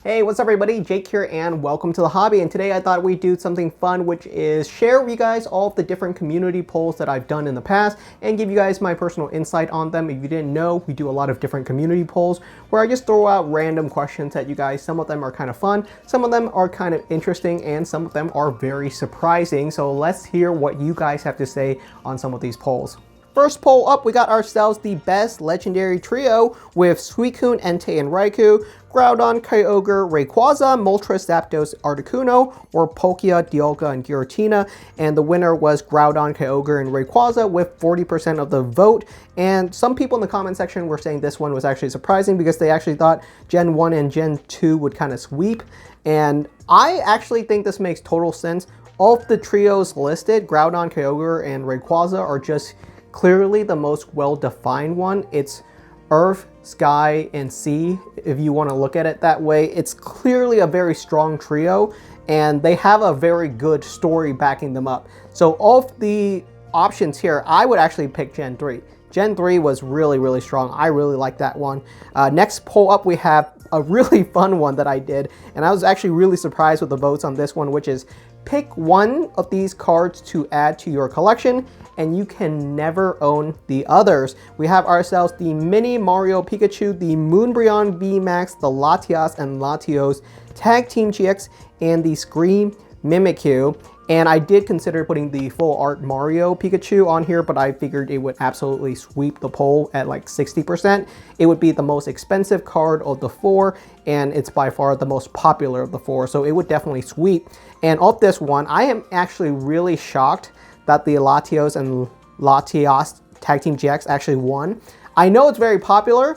Hey, what's up everybody? Jake here and welcome to the hobby. And today I thought we'd do something fun, which is share with you guys all of the different community polls that I've done in the past and give you guys my personal insight on them. If you didn't know, we do a lot of different community polls where I just throw out random questions at you guys. Some of them are kind of fun, some of them are kind of interesting, and some of them are very surprising. So let's hear what you guys have to say on some of these polls. First poll up, we got ourselves the best legendary trio with Suicune, Entei, and Raikou, Groudon, Kyogre, Rayquaza, Moltres, Zapdos, Articuno, or Palkia, Dialga, and Giratina. And the winner was Groudon, Kyogre, and Rayquaza with 40% of the vote. And some people in the comment section were saying this one was actually surprising because they actually thought Gen 1 and Gen 2 would kind of sweep. And I actually think this makes total sense. All of the trios listed, Groudon, Kyogre, and Rayquaza, are just clearly the most well-defined one. It's Earth, Sky, and Sea, if you want to look at it that way. It's clearly a very strong trio, and they have a very good story backing them up. So of the options here, I would actually pick Gen 3. Gen 3 was really strong. I really like that one. Next poll up, we have a really fun one that I did, and I was actually really surprised with the votes on this one, which is pick one of these cards to add to your collection and you can never own the others. We have ourselves the Mini Mario Pikachu, the Moonbryon VMAX, the Latias and Latios Tag Team GX, and the Scream Mimikyu. And I did consider putting the full art Mario Pikachu on here, but I figured it would absolutely sweep the poll at like 60%. It would be the most expensive card of the four, and it's by far the most popular of the four, so it would definitely sweep. And of this one, I am actually really shocked that the Latios and Latias Tag Team GX actually won. I know it's very popular,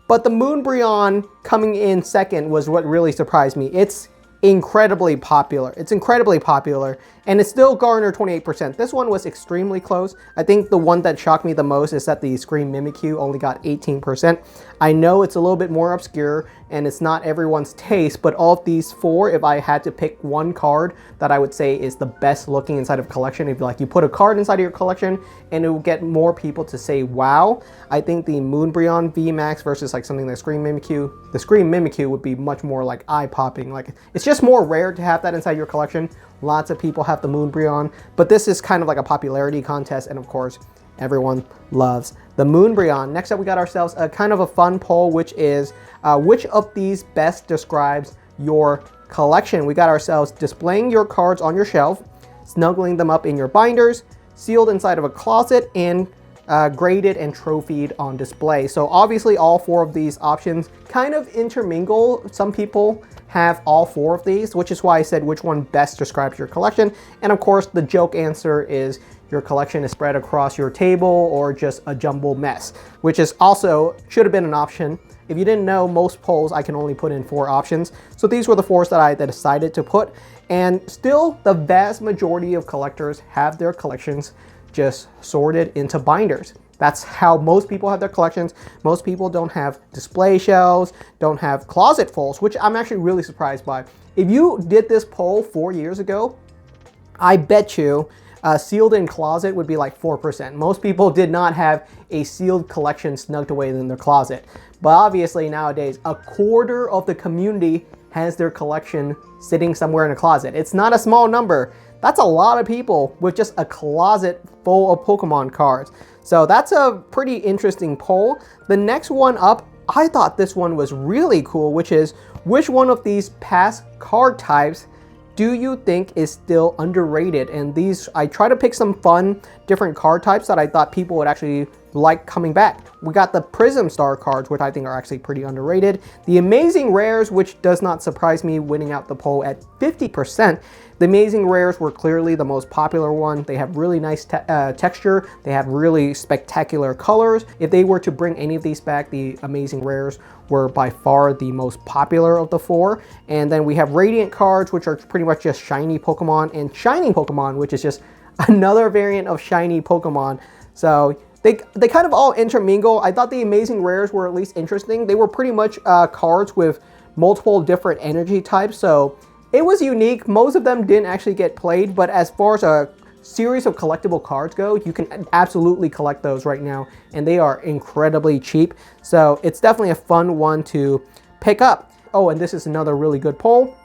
but the Moonbryon coming in second was what really surprised me. It's incredibly popular. It's incredibly popular, and it still garnered 28%. This one was extremely close. I think the one that shocked me the most is that the Scream Mimikyu only got 18%. I know it's a little bit more obscure and it's not everyone's taste, but all of these four, if I had to pick one card that I would say is the best looking inside of a collection, if like you put a card inside of your collection and it will get more people to say wow, I think the Moonbryon VMAX versus like something like Scream Mimikyu, the Scream Mimikyu would be much more like eye-popping. Like, it's just more rare to have that inside your collection. Lots of people have the Moonbryon, but this is kind of like a popularity contest, and of course, everyone loves the Moonbryon. Next up, we got ourselves a kind of a fun poll, which is which of these best describes your collection? We got ourselves displaying your cards on your shelf, snuggling them up in your binders, sealed inside of a closet, and graded and trophied on display. So obviously all four of these options kind of intermingle. Some people have all four of these, which is why I said which one best describes your collection. And of course, the joke answer is your collection is spread across your table or just a jumble mess, which is also should have been an option. If you didn't know, most polls I can only put in 4 options. So these were the 4 that I decided to put. And still, the vast majority of collectors have their collections just sorted into binders. That's how most people have their collections. Most people don't have display shelves, don't have closet fulls, which I'm actually really surprised by. If you did this poll 4 years ago, I bet you sealed in closet would be like 4%. Most people did not have a sealed collection snugged away in their closet. But obviously nowadays, a quarter of the community has their collection sitting somewhere in a closet. It's not a small number. That's a lot of people with just a closet full of Pokemon cards. So that's a pretty interesting poll. The next one up, I thought this one was really cool, which is which one of these past card types do you think is still underrated? And these, I try to pick some fun, different card types that I thought people would actually like coming back. We got the Prism Star cards, which I think are actually pretty underrated. The Amazing Rares, which does not surprise me, winning out the poll at 50%. The Amazing Rares were clearly the most popular one. They have really nice texture. They have really spectacular colors. If they were to bring any of these back, the Amazing Rares were by far the most popular of the 4. And then we have Radiant cards, which are pretty much just shiny Pokemon, and Shining Pokemon, which is just another variant of shiny Pokemon. So they kind of all intermingle. I thought the Amazing Rares were at least interesting. They were pretty much cards with multiple different energy types, so it was unique. Most of them didn't actually get played, but as far as a series of collectible cards go, you can absolutely collect those right now, and they are incredibly cheap. So it's definitely a fun one to pick up. Oh, and this is another really good poll.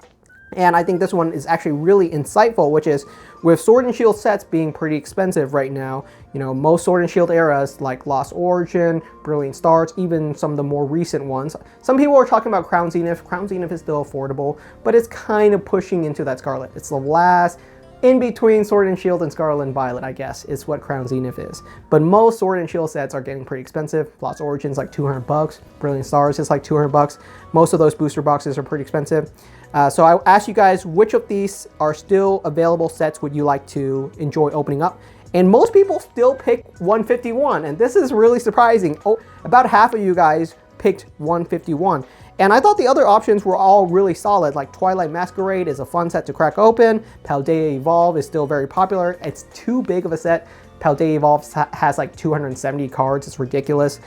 And I think this one is actually really insightful, which is with Sword and Shield sets being pretty expensive right now, you know, most Sword and Shield eras like Lost Origin, Brilliant Stars, even some of the more recent ones. Some people are talking about Crown Zenith. Crown Zenith is still affordable, but it's kind of pushing into that Scarlet. It's the last in between Sword and Shield and Scarlet and Violet, I guess, is what Crown Zenith is. But most Sword and Shield sets are getting pretty expensive. Lost Origin's like 200 bucks. Brilliant Stars is like 200 bucks. Most of those booster boxes are pretty expensive. So I asked you guys, which of these are still available sets would you like to enjoy opening up? And most people still pick 151, and this is really surprising. Oh, about half of you guys picked 151. And I thought the other options were all really solid, like Twilight Masquerade is a fun set to crack open. Paldea Evolve is still very popular. It's too big of a set. Paldea Evolve has like 270 cards, it's ridiculous.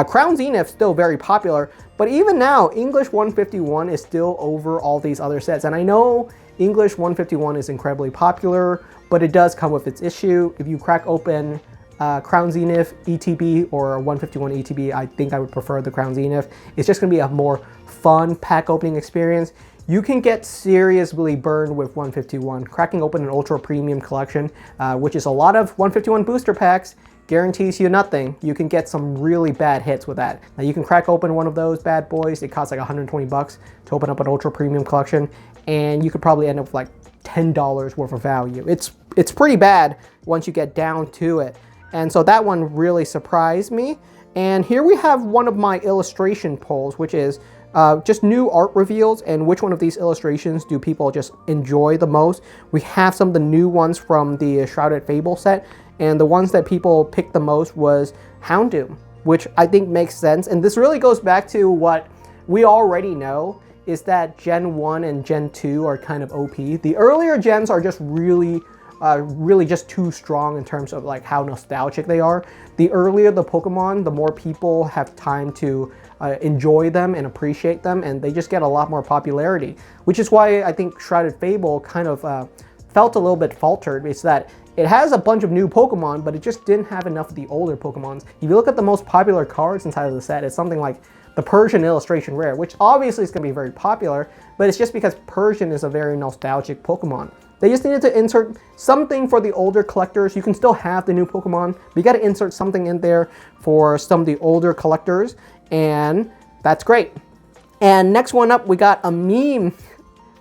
Crown Zenith still very popular, but even now, English 151 is still over all these other sets. And I know English 151 is incredibly popular, but it does come with its issue. If you crack open Crown Zenith ETB or 151 ETB, I think I would prefer the Crown Zenith. It's just gonna be a more fun pack opening experience. You can get seriously burned with 151. Cracking open an ultra premium collection, which is a lot of 151 booster packs, guarantees you nothing. You can get some really bad hits with that. Now you can crack open one of those bad boys. It costs like 120 bucks to open up an ultra premium collection, and you could probably end up with like $10 worth of value. It's pretty bad once you get down to it. And so that one really surprised me. And here we have one of my illustration polls, which is just new art reveals and which one of these illustrations do people just enjoy the most. We have some of the new ones from the Shrouded Fable set, and the ones that people picked the most was Houndoom, which I think makes sense. And this really goes back to what we already know, is that Gen 1 and Gen 2 are kind of OP. The earlier gens are just really just too strong in terms of like how nostalgic they are. The earlier the Pokemon, the more people have time to enjoy them and appreciate them, and they just get a lot more popularity, which is why I think Shrouded Fable kind of felt a little bit faltered. It's that it has a bunch of new Pokemon, but it just didn't have enough of the older Pokemons. If you look at the most popular cards inside of the set, it's something like the Persian Illustration Rare, which obviously is going to be very popular, but it's just because Persian is a very nostalgic Pokemon. They just needed to insert something for the older collectors. You can still have the new Pokemon, but you got to insert something in there for some of the older collectors, and that's great. And next one up, we got a meme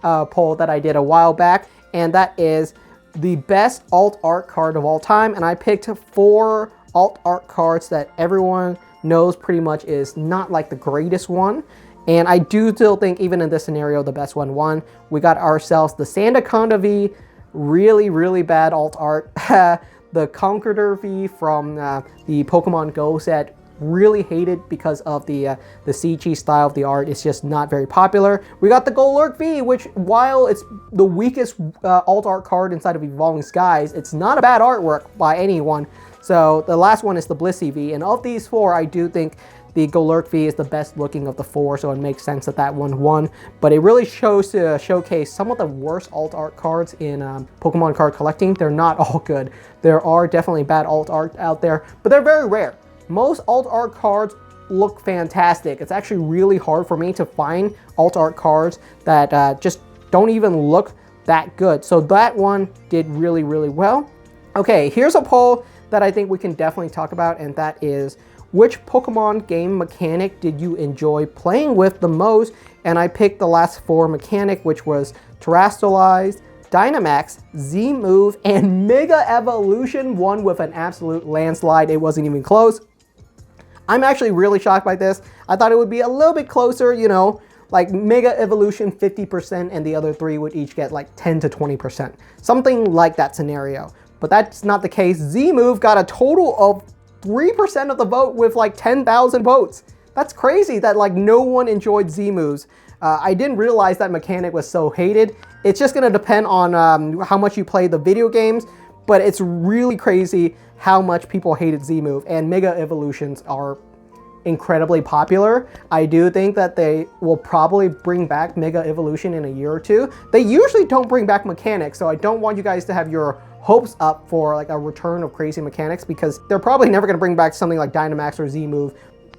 poll that I did a while back, and that is the best alt art card of all time. And I picked 4 alt art cards that everyone knows pretty much is not like the greatest one. And I do still think, even in this scenario, the best one won. We got ourselves the Sandaconda V, really, really bad alt art. The Conqueror V from the Pokemon Go set, really hated because of the CG style of the art. It's just not very popular. We got the Golurk V, which, while it's the weakest alt art card inside of Evolving Skies, it's not a bad artwork by anyone. So the last one is the Blissey V, and of these 4, I do think the Golurk V is the best looking of the 4, so it makes sense that that one won. But it really shows to showcase some of the worst alt art cards in Pokemon card collecting. They're not all good. There are definitely bad alt art out there, but they're very rare. Most alt art cards look fantastic. It's actually really hard for me to find alt art cards that just don't even look that good. So that one did really, really well. Okay, here's a poll that I think we can definitely talk about, and that is, which Pokemon game mechanic did you enjoy playing with the most? And I picked the last 4 mechanic, which was Terastallized, Dynamax, Z-Move, and Mega Evolution won with an absolute landslide. It wasn't even close. I'm actually really shocked by this. I thought it would be a little bit closer, you know, like Mega Evolution 50% and the other 3 would each get like 10 to 20%. Something like that scenario. But that's not the case. Z-Move got a total of 3% of the vote with like 10,000 votes. That's crazy that like no one enjoyed Z-Moves. I didn't realize that mechanic was so hated. It's just gonna depend on how much you play the video games, but it's really crazy how much people hated Z-Move, and Mega Evolutions are incredibly popular. I do think that they will probably bring back Mega Evolution in a year or 2. They usually don't bring back mechanics, so I don't want you guys to have your hopes up for like a return of crazy mechanics, because they're probably never going to bring back something like Dynamax or Z-Move.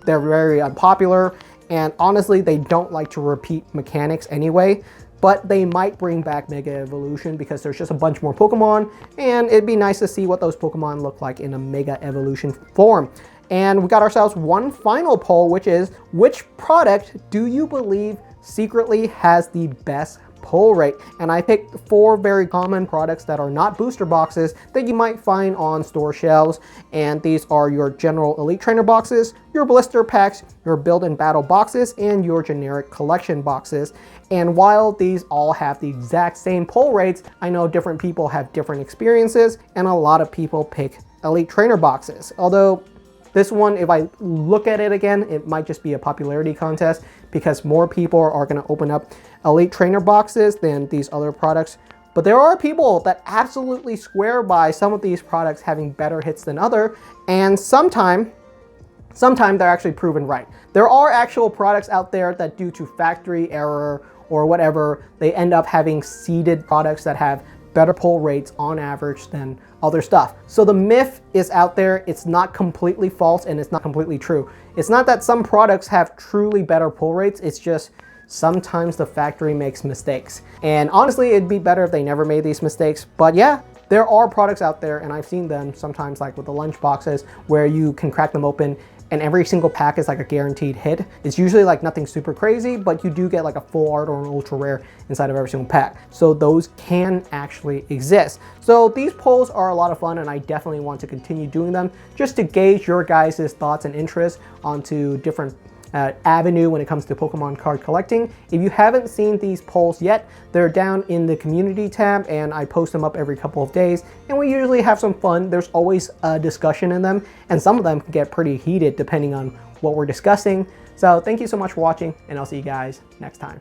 They're very unpopular, And honestly, they don't like to repeat mechanics anyway, but they might bring back Mega Evolution because there's just a bunch more Pokemon, and it'd be nice to see what those Pokemon look like in a Mega Evolution form. And we got ourselves one final poll, which is, which product do you believe secretly has the best pull rate? And I picked 4 very common products that are not booster boxes that you might find on store shelves. And these are your general Elite Trainer boxes, your blister packs, your build and battle boxes, and your generic collection boxes. And while these all have the exact same pull rates, I know different people have different experiences, and a lot of people pick Elite Trainer boxes. Although this one, if I look at it again, it might just be a popularity contest because more people are going to open up Elite Trainer boxes than these other products. But there are people that absolutely swear by some of these products having better hits than other, and sometimes they're actually proven right. There are actual products out there that, due to factory error or whatever, they end up having seeded products that have better pull rates on average than other stuff. So the myth is out there. It's not completely false and it's not completely true. It's not that some products have truly better pull rates. It's just sometimes the factory makes mistakes. And honestly, it'd be better if they never made these mistakes. But yeah, there are products out there, and I've seen them sometimes, like with the lunch boxes, where you can crack them open and every single pack is like a guaranteed hit. It's usually like nothing super crazy, but you do get like a full art or an ultra rare inside of every single pack. So those can actually exist. So these polls are a lot of fun, and I definitely want to continue doing them just to gauge your guys' thoughts and interests onto different avenue when it comes to Pokemon card collecting. If you haven't seen these polls yet, they're down in the community tab, and I post them up every couple of days, and we usually have some fun. There's always a discussion in them, and some of them can get pretty heated depending on what we're discussing. So thank you so much for watching, and I'll see you guys next time.